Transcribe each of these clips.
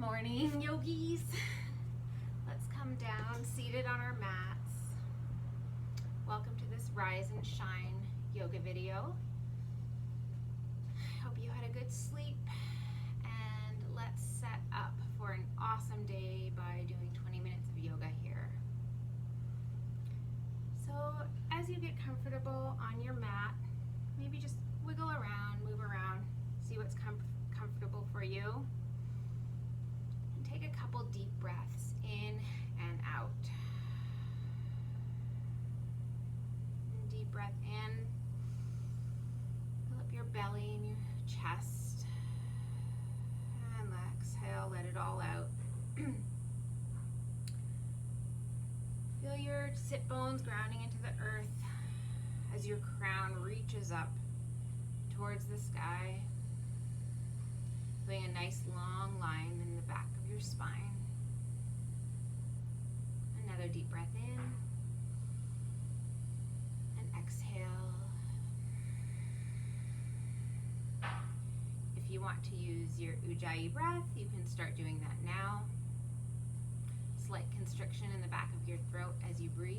morning, yogis. Let's come down seated on our mats. Welcome to this Rise and Shine yoga video. I hope you had a good sleep, and let's set up for an awesome day by doing 20 minutes of yoga here. So as you get comfortable on your mat, maybe just wiggle around, move around, see what's comfortable for you. Take a couple deep breaths in and out. Deep breath in. Fill up your belly and your chest. And exhale, let it all out. Feel your sit bones grounding into the earth as your crown reaches up towards the sky. Doing a nice long line in the back of your spine. Another deep breath in and exhale. If you want to use your Ujjayi breath, you can start doing that now. Slight constriction in the back of your throat as you breathe.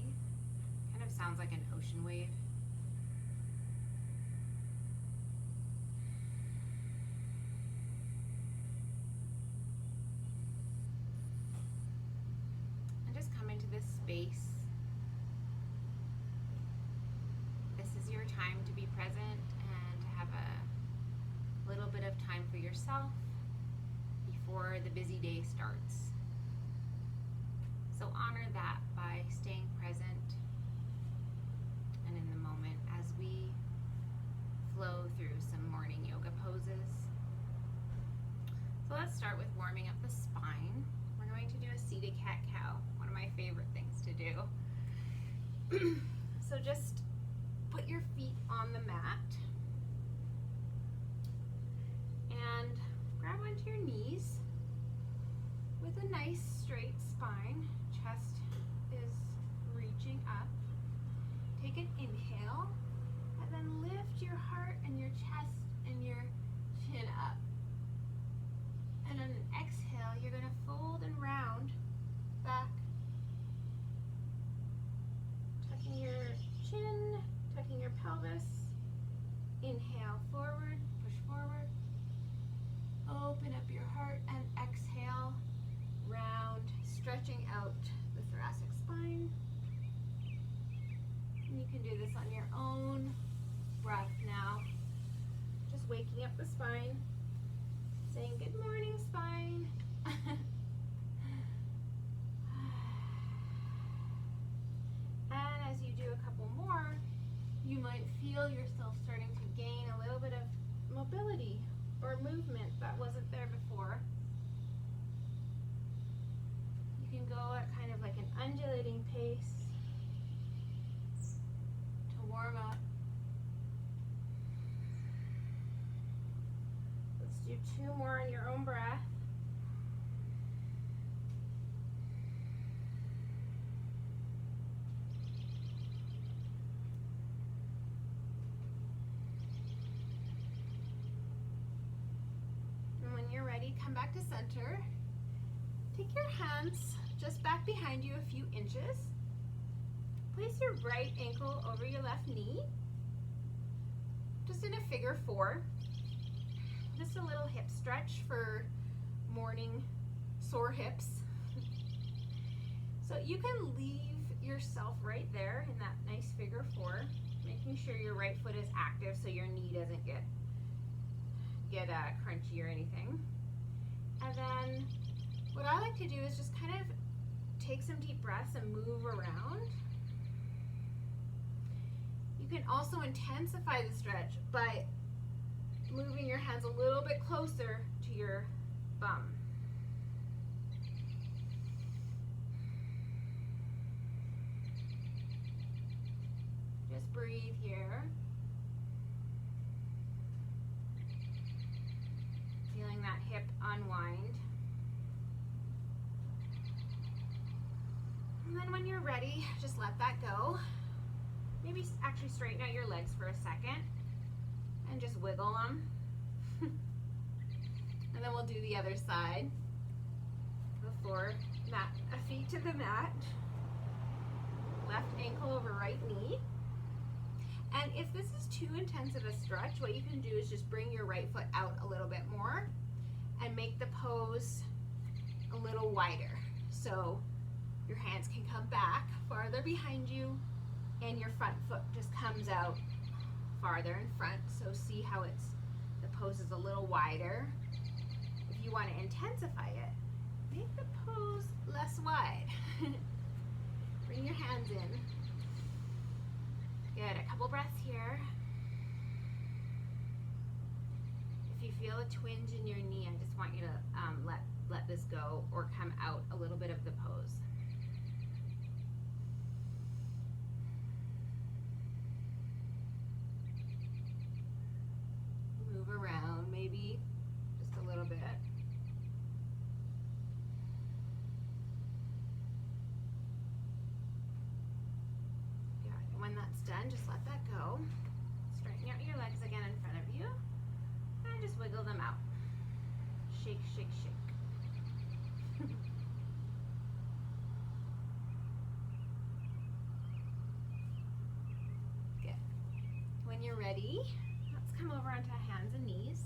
Kind of sounds like an ocean wave. This space. This is your time to be present and to have a little bit of time for yourself before the busy day starts. So honor that by staying present and in the moment as we flow through some morning yoga poses. So let's start with warming up the spine. We're going to do a seated cat-cow, one of my favorite things to do. So just put your feet on the mat and grab onto your knees with a nice straight spine. Chest is reaching up. Take an inhale and then lift your heart and your chest and your chin up. And on an exhale, you're going to fold and round back, tucking your chin, tucking your pelvis. Inhale forward, push forward. Open up your heart and exhale, round, stretching out the thoracic spine. And you can do this on your own breath now. Just waking up the spine. Saying good morning, spine. And as you do a couple more, you might feel yourself starting to gain a little bit of mobility or movement that wasn't there before. You can go at kind of like an undulating pace to warm up. Do 2 more in your own breath. And when you're ready, come back to center. Take your hands just back behind you a few inches. Place your right ankle over your left knee, just in a figure 4. Just a little hip stretch for morning sore hips. So you can leave yourself right there in that nice figure 4, making sure your right foot is active so your knee doesn't get crunchy or anything. And then what I like to do is just kind of take some deep breaths and move around. You can also intensify the stretch by moving your hands a little bit closer to your bum. Just breathe here. Feeling that hip unwind. And then when you're ready, just let that go. Maybe actually straighten out your legs for a second and just wiggle them. And then we'll do the other side. the floor, feet to the mat. Left ankle over right knee. And if this is too intense of a stretch, what you can do is just bring your right foot out a little bit more and make the pose a little wider. So your hands can come back farther behind you and your front foot just comes out farther in front. So see how the pose is a little wider. If you want to intensify it, make the pose less wide. Bring your hands in. Good, a couple breaths here. If you feel a twinge in your knee, I just want you to let this go or come out a little bit of the pose. Move around maybe just a little bit. When that's done, just let that go. Straighten out your legs again in front of you and just wiggle them out. Shake, shake, shake. Good. When you're ready, let's come over onto hands and knees.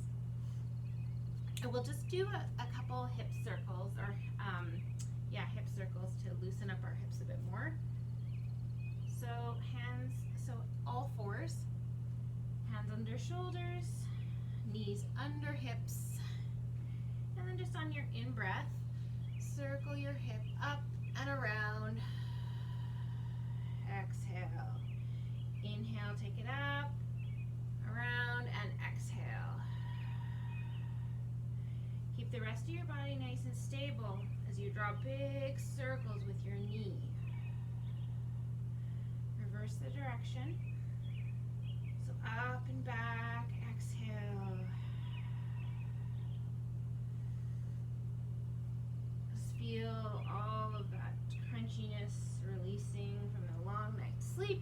And we'll just do a couple hip circles or hip circles to loosen up our hips a bit more. So all fours, hands under shoulders, knees under hips, and then just on your in-breath, circle your hip up and around. Exhale. Inhale, take it up, around, and exhale. Keep the rest of your body nice and stable as you draw big circles with your knee. Reverse the direction. So up and back, exhale. Just feel all of that crunchiness releasing from the long night's sleep.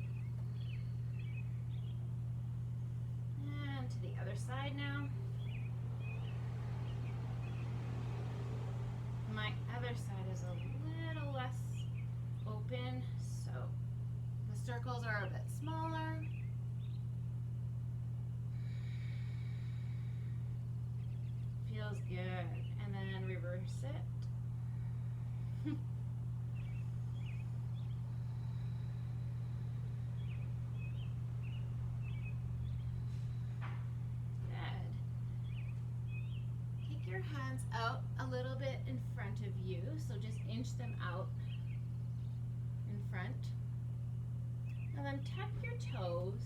And to the other side now. My other side is a little less open, so the circles are a bit smaller. Feels good. And then reverse it. Take your hands out a little bit in front of you, so just inch them out in front. And then tuck your toes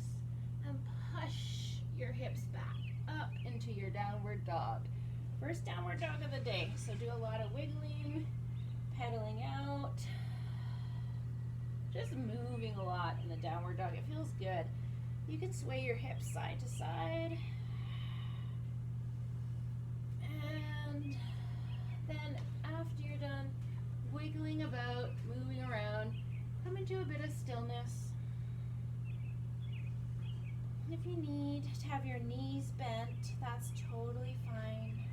and push your hips back up into your downward dog. First downward dog of the day, so do a lot of wiggling, pedaling out, just moving a lot in the downward dog. It feels good. You can sway your hips side to side. And then after you're done wiggling about, moving around, come into a bit of stillness. If you need to have your knees bent, that's totally fine.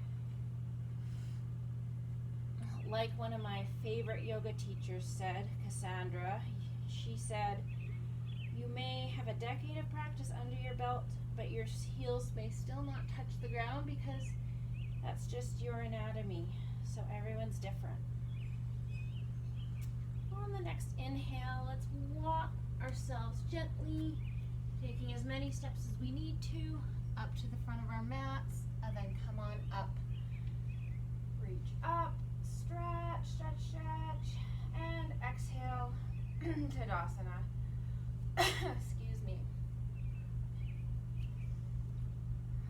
Like one of my favorite yoga teachers said, Cassandra, she said, you may have a decade of practice under your belt, but your heels may still not touch the ground because that's just your anatomy. So everyone's different. On the next inhale, let's walk ourselves gently, taking as many steps as we need to, up to the front of our mats, and then come on up. Reach up, stretch, stretch, stretch, and exhale, Tadasana. Excuse me.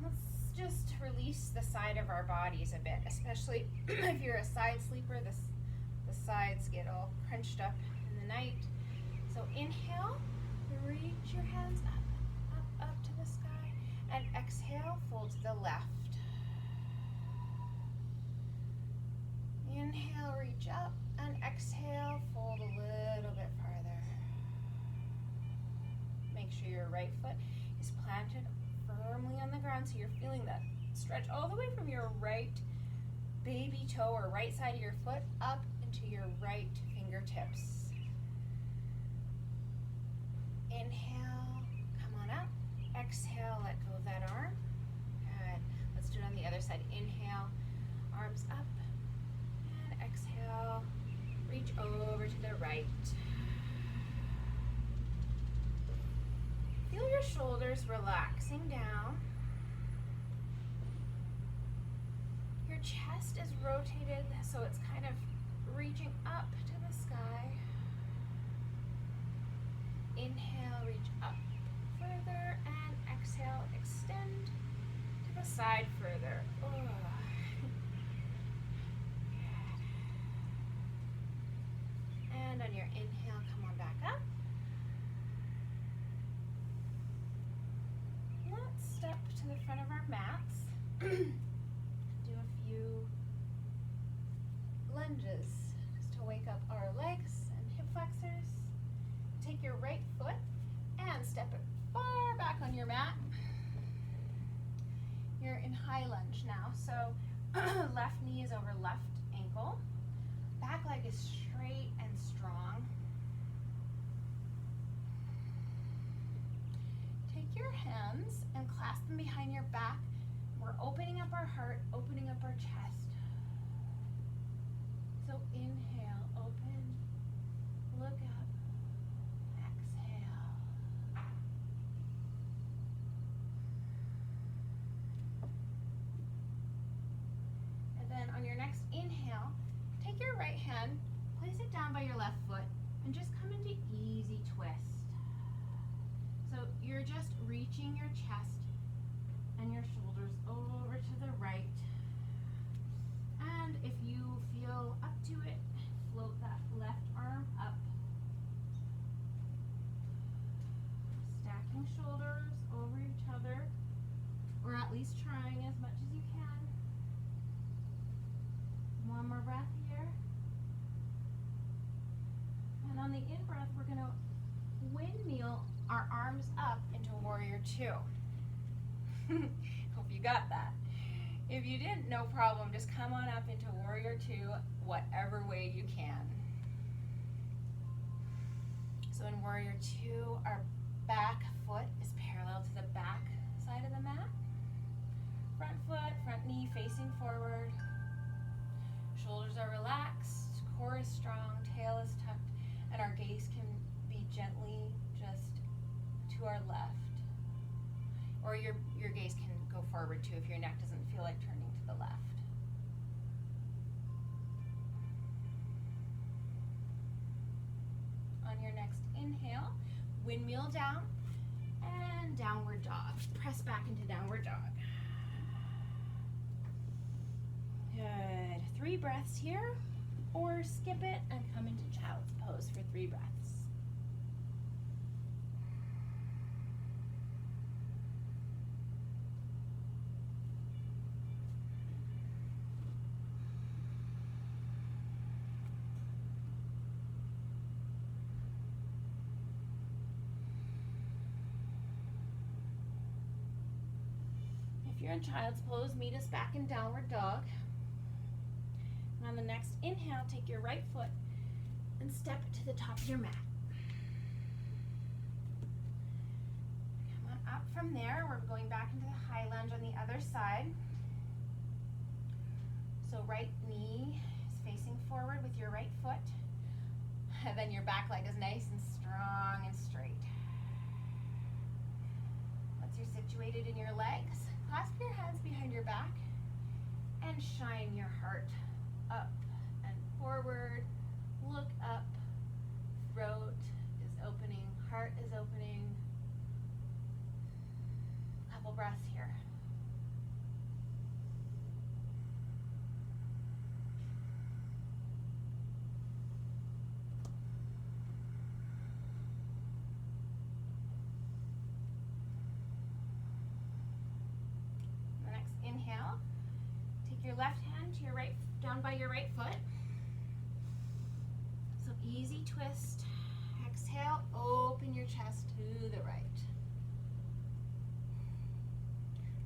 Let's just release the side of our bodies a bit, especially if you're a side sleeper. The sides get all crunched up in the night. So inhale, reach your hands up to the sky, and exhale, fold to the left. Inhale, reach up, and exhale, fold a little bit farther. Make sure your right foot is planted firmly on the ground so you're feeling that stretch all the way from your right baby toe or right side of your foot up into your right fingertips. Inhale, come on up. Exhale, let go of that arm. Good. Let's do it on the other side. Inhale, arms up. And exhale, reach over to the right. Feel your shoulders relaxing down. Your chest is rotated, so it's kind of reaching up to the sky. Inhale, reach up further, and exhale, extend to the side further. Oh. Good. And on your inhale, come on back up. Let's step to the front of our mats. Do a few lunges just to wake up our legs and hip flexors. Take your right foot and step it far back on your mat. You're in high lunge now, so left knee is over left ankle. Back leg is straight and strong. Take your hands and clasp them behind your back. We're opening up our heart, opening up our chest. So inhale, open, look up, exhale. And then on your next inhale, take your right hand, place it down by your left foot, and just come into easy twist. So you're just reaching your chest and your shoulders over to the right. And if you feel up to it, float that left arm up. Stacking shoulders over each other, or at least trying as much as you can. One more breath here. And on the in-breath, we're going to windmill our arms up into warrior two. Hope you got that. If you didn't, no problem. Just come on up into warrior two, whatever way you can. So in warrior two, our back foot is parallel to the back side of the mat. Front foot, front knee facing forward. Shoulders are relaxed, core is strong, tail is tucked, and our gaze can be gently just to our left. Or your gaze can go forward too if your neck doesn't feel like turning to the left. On your next inhale, windmill down and downward dog. Press back into downward dog. Good. 3 breaths here, or skip it and come into child's pose for 3 breaths. If you're in child's pose, meet us back in downward dog. And on the next inhale, take your right foot and step to the top of your mat. Come on up from there. We're going back into the high lunge on the other side. So right knee is facing forward with your right foot. And then your back leg is nice and strong and straight. Once you're situated in your legs, clasp your hands behind your back and shine your heart up and forward. Look up. Throat is opening. Heart is opening. Couple breaths here. The next inhale, take your left hand to your right, down by your right foot. So easy twist. Exhale, open your chest to the right.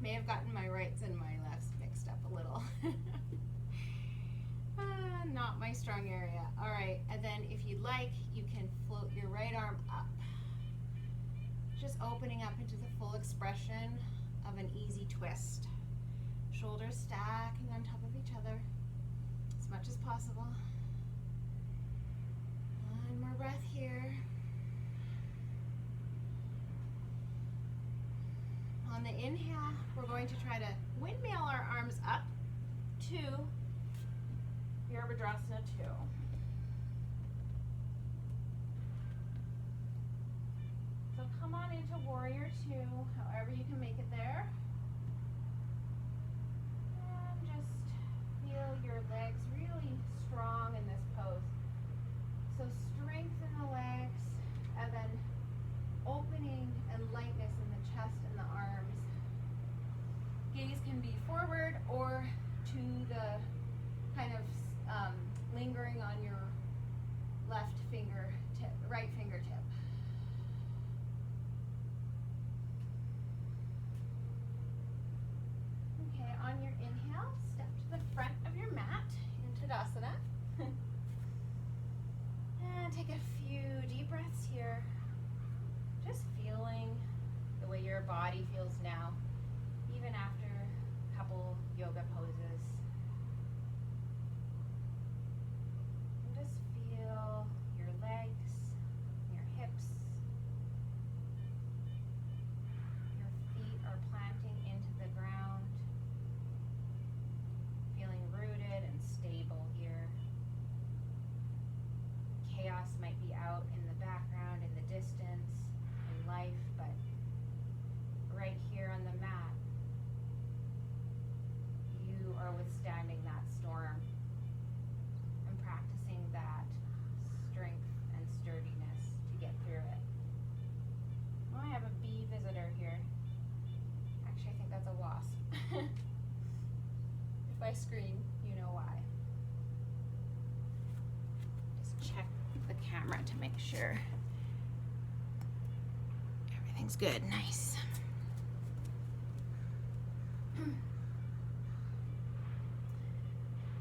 May have gotten my rights and my lefts mixed up a little. Not my strong area. All right, and then if you'd like, you can float your right arm up. Just opening up into the full expression of an easy twist. Shoulders stacking on top of each other as much as possible. One more breath here. On the inhale, we're going to try to windmill our arms up to Virabhadrasana 2. So come on into Warrior 2, however you can make it there. And just feel your legs really strong in this pose. So strengthen the legs and then opening and lightness in the chest and the arms. Gaze can be forward or to the kind of lingering on your left fingertip, right fingertip. Okay, on your inhale, step to the front of your mat in Tadasana. And take a few deep breaths here. Just feeling the way your body feels now, even after a couple yoga poses. And just feel your legs, your hips. Your feet are planting into the ground. Feeling rooted and stable here. Chaos might be out in the background, in the distance, in life, but right here on the mat, you are withstanding that storm and practicing that strength and sturdiness to get through it. Oh, I have a bee visitor here. Actually, I think that's a wasp. If I scream, you know why. Just check the camera to make sure everything's good. Nice.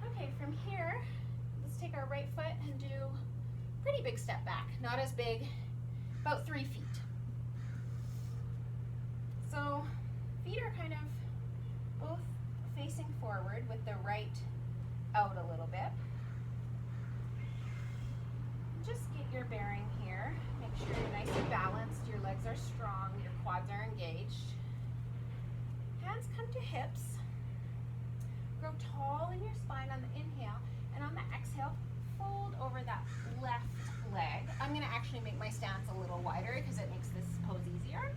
Okay, from here, let's take our right foot and do a pretty big step back. Not as big, about 3 feet. So feet are kind of both facing forward with the right out a little bit. Just get your bearing here. Make sure you're nice and balanced, your legs are strong, your quads are engaged. Hands come to hips. Grow tall in your spine on the inhale, and on the exhale, fold over that left leg. I'm going to actually make my stance a little wider because it makes this pose easier.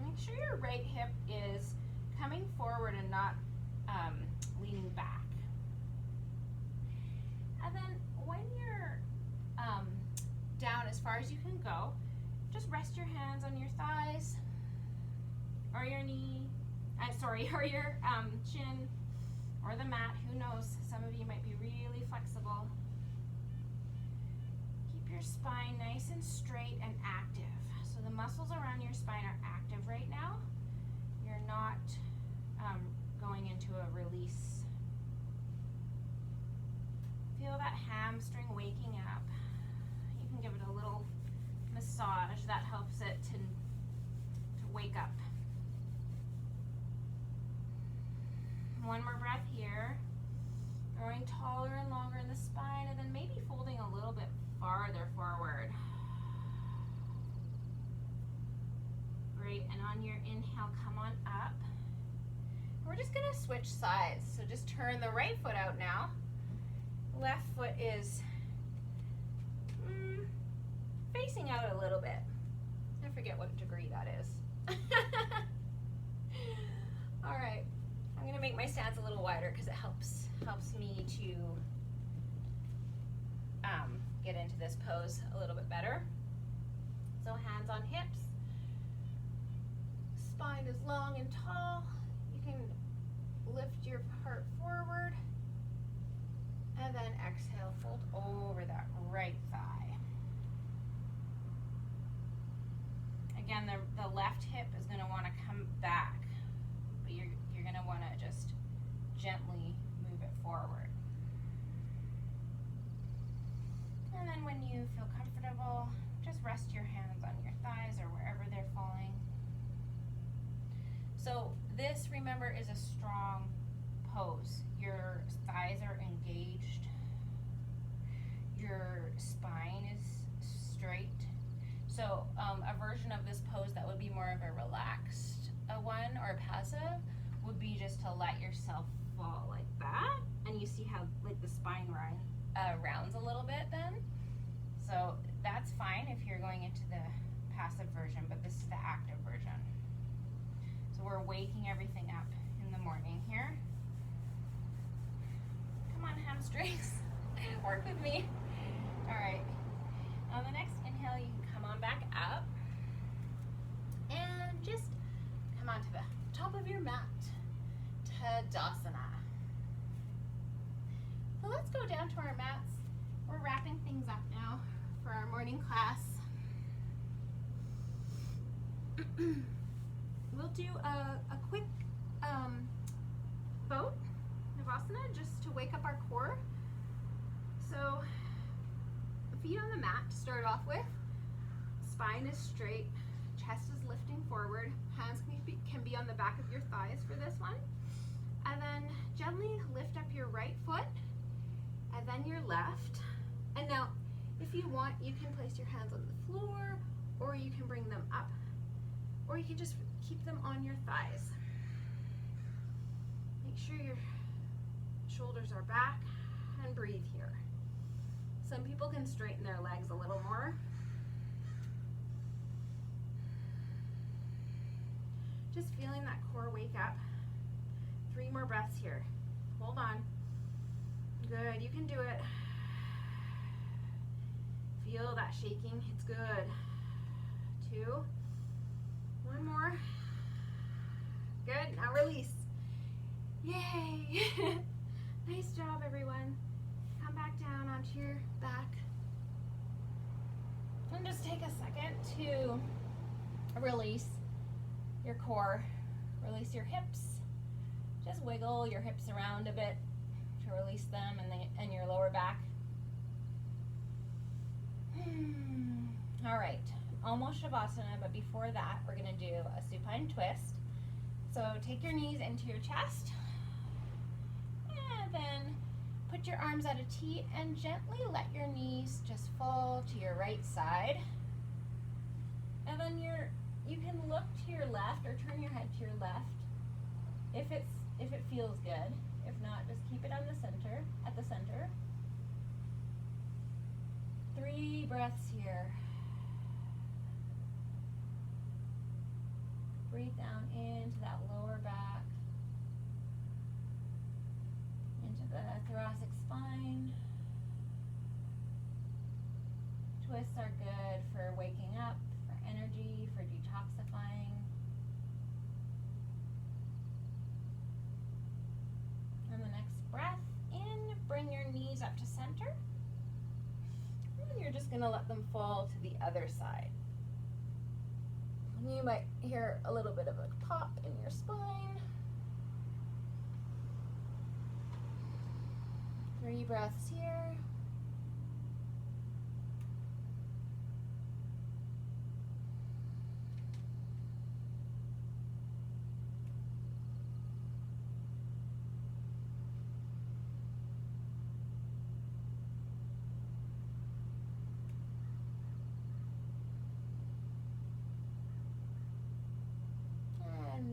Make sure your right hip is coming forward and not leaning back. And then when you're down as far as you can go, just rest your hands on your thighs or your knee, or your chin or the mat. Who knows? Some of you might be really flexible. Keep your spine nice and straight and active. So the muscles around your spine are active right now. You're not going into a release. Feel that hamstring waking up. You can give it a little massage. That helps it to wake up. One more breath here. Growing taller and longer in the spine, and then maybe folding a little bit farther forward. Great, and on your inhale, come on up. We're just gonna switch sides. So just turn the right foot out now. Left foot is facing out a little bit. I forget what degree that is. All right, I'm gonna make my stance a little wider because it helps me to get into this pose a little bit better. So hands on hips. Spine is long and tall. You can lift your heart forward and then exhale, fold over that right thigh. Again, the left hip is going to want to come back, but you're going to want to just gently move it forward. And then when you feel comfortable, just rest your hands on your thighs or wherever they're falling. So this, remember, is a strong pose. Your thighs are engaged. Your spine is straight. So a version of this pose that would be more of a relaxed one or passive would be just to let yourself fall like that. And you see how like the spine rounds a little bit then. So that's fine if you're going into the passive version, but this is the active version. So we're waking everything up in the morning here. Come on, hamstrings, work with me. All right, on the next inhale, you can come on back up and just come onto the top of your mat, Tadasana. So let's go down to our mats. We're wrapping things up now for our morning class. We'll do a quick boat Navasana just to wake up our core. So feet on the mat to start off with. Spine is straight, chest is lifting forward. Hands can be on the back of your thighs for this one. And then gently lift up your right foot and then your left. And now, if you want, you can place your hands on the floor, or you can bring them up, or you can just keep them on your thighs. Make sure your shoulders are back and breathe here. Some people can straighten their legs a little more. Just feeling that core wake up. 3 more breaths here. Hold on. Good, you can do it. Feel that shaking, it's good. 2, 1 more. Good, now release. Yay! Nice job, everyone. Come back down onto your back. And just take a second to release your core, release your hips. Just wiggle your hips around a bit to release them and your lower back. All right, almost Shavasana, but before that, we're gonna do a supine twist. So take your knees into your chest, and then put your arms at a T and gently let your knees just fall to your right side. And then you can look to your left or turn your head to your left if it feels good. If not, just keep it on the center, at the center. 3 breaths here. Breathe down into that lower back, into the thoracic spine. Twists are good for waking up, for energy, for detoxifying. And the next breath in, bring your knees up to center. And you're just going to let them fall to the other side. And you might hear a little bit of a pop in your spine. 3 breaths here.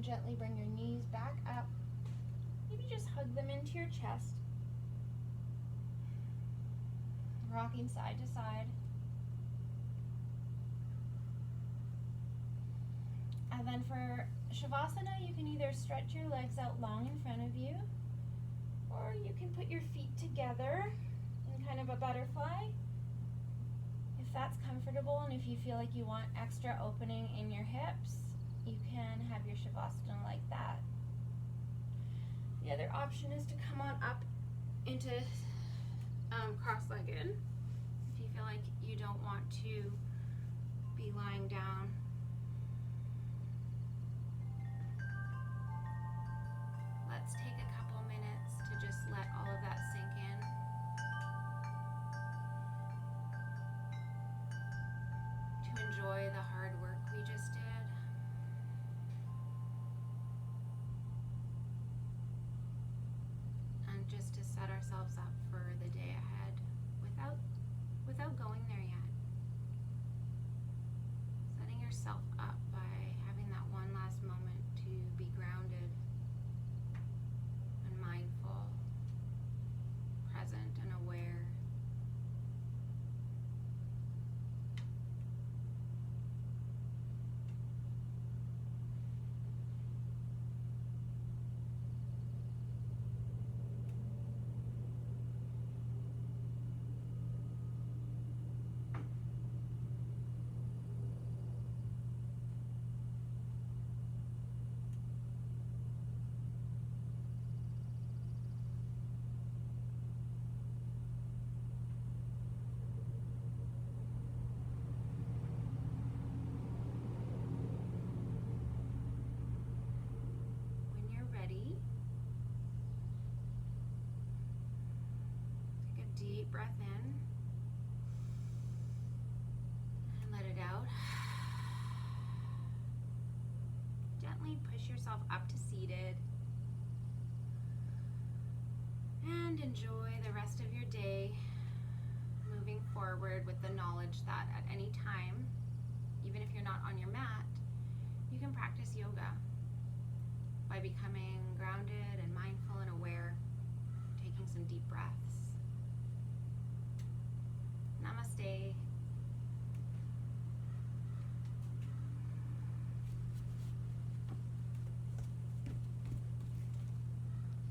Gently bring your knees back up. Maybe just hug them into your chest. Rocking side to side. And then for Shavasana, you can either stretch your legs out long in front of you, or you can put your feet together in kind of a butterfly. If that's comfortable and if you feel like you want extra opening in your hips, you can have your Shavasana like that. The other option is to come on up into cross-legged if you feel like you don't want to be lying down. Let's take a couple minutes enjoy the hard work we just did. And just to set ourselves up for the day ahead without going there yet. Setting yourself up by having that one last moment to be grounded and mindful, present and aware. When you're ready, take a deep breath in and let it out. Gently push yourself up to seated and enjoy the rest of your day, moving forward with the knowledge that at any time, even if you're not on your mat, you can practice yoga by becoming grounded and mindful and aware, taking some deep breaths. Namaste.